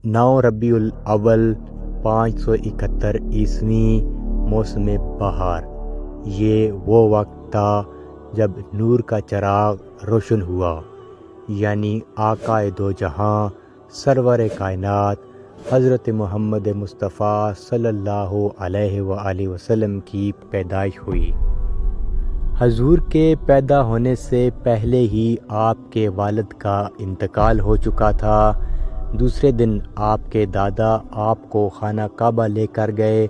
9 ربیع الاول 571 عیسوی موسم بہار۔ یہ وہ وقت تھا جب نور کا چراغ روشن ہوا، یعنی آقا دو جہاں سرور کائنات حضرت محمد مصطفیٰ صلی اللہ علیہ وآلہ وسلم کی پیدائش ہوئی۔ حضور کے پیدا ہونے سے پہلے ہی آپ کے والد کا انتقال ہو چکا تھا۔ دوسرے دن آپ کے دادا آپ کو خانہ کعبہ لے کر گئے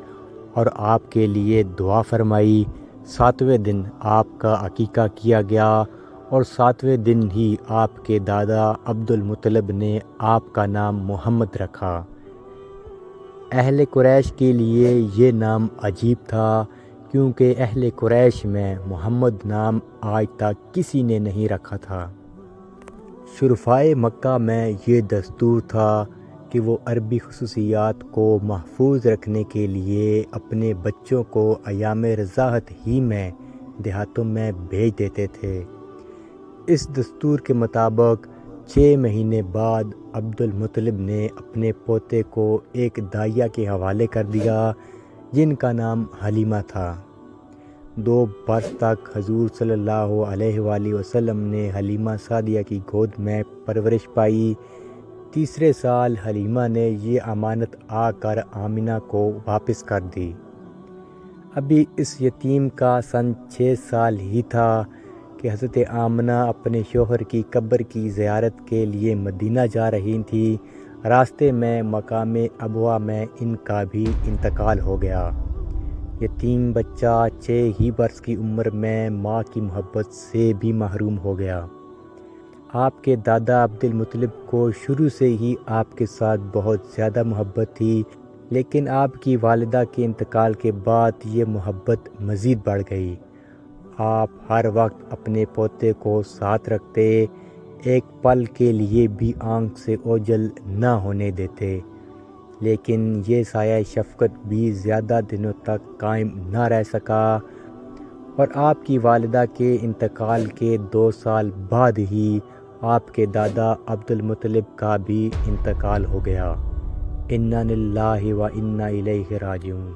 اور آپ کے لیے دعا فرمائی۔ 7ویں دن آپ کا عقیقہ کیا گیا اور 7ویں دن ہی آپ کے دادا عبد المطلب نے آپ کا نام محمد رکھا۔ اہل قریش کے لیے یہ نام عجیب تھا، کیونکہ اہل قریش میں محمد نام آج تک کسی نے نہیں رکھا تھا۔ شرفائے مکہ میں یہ دستور تھا کہ وہ عربی خصوصیات کو محفوظ رکھنے کے لیے اپنے بچوں کو ایام رضاعت ہی میں دیہاتوں میں بھیج دیتے تھے۔ اس دستور کے مطابق 6 مہینے بعد عبد المطلب نے اپنے پوتے کو ایک دائیا کے حوالے کر دیا جن کا نام حلیمہ تھا۔ 2 برس تک حضور صلی اللہ علیہ وآلہ وسلم نے حلیمہ سعدیہ کی گود میں پرورش پائی۔ تیسرے سال حلیمہ نے یہ امانت آ کر آمنہ کو واپس کر دی۔ ابھی اس یتیم کا سن 6 سال ہی تھا کہ حضرت آمنہ اپنے شوہر کی قبر کی زیارت کے لیے مدینہ جا رہی تھی۔ راستے میں مقام ابوا میں ان کا بھی انتقال ہو گیا۔ یتیم بچہ 6 ہی برس کی عمر میں ماں کی محبت سے بھی محروم ہو گیا۔ آپ کے دادا عبد المطلب کو شروع سے ہی آپ کے ساتھ بہت زیادہ محبت تھی، لیکن آپ کی والدہ کے انتقال کے بعد یہ محبت مزید بڑھ گئی۔ آپ ہر وقت اپنے پوتے کو ساتھ رکھتے، ایک پل کے لیے بھی آنکھ سے اوجھل نہ ہونے دیتے، لیکن یہ سایہ شفقت بھی زیادہ دنوں تک قائم نہ رہ سکا اور آپ کی والدہ کے انتقال کے 2 سال بعد ہی آپ کے دادا عبد المطلب کا بھی انتقال ہو گیا۔ انا للہ و انا الیہ راجعون۔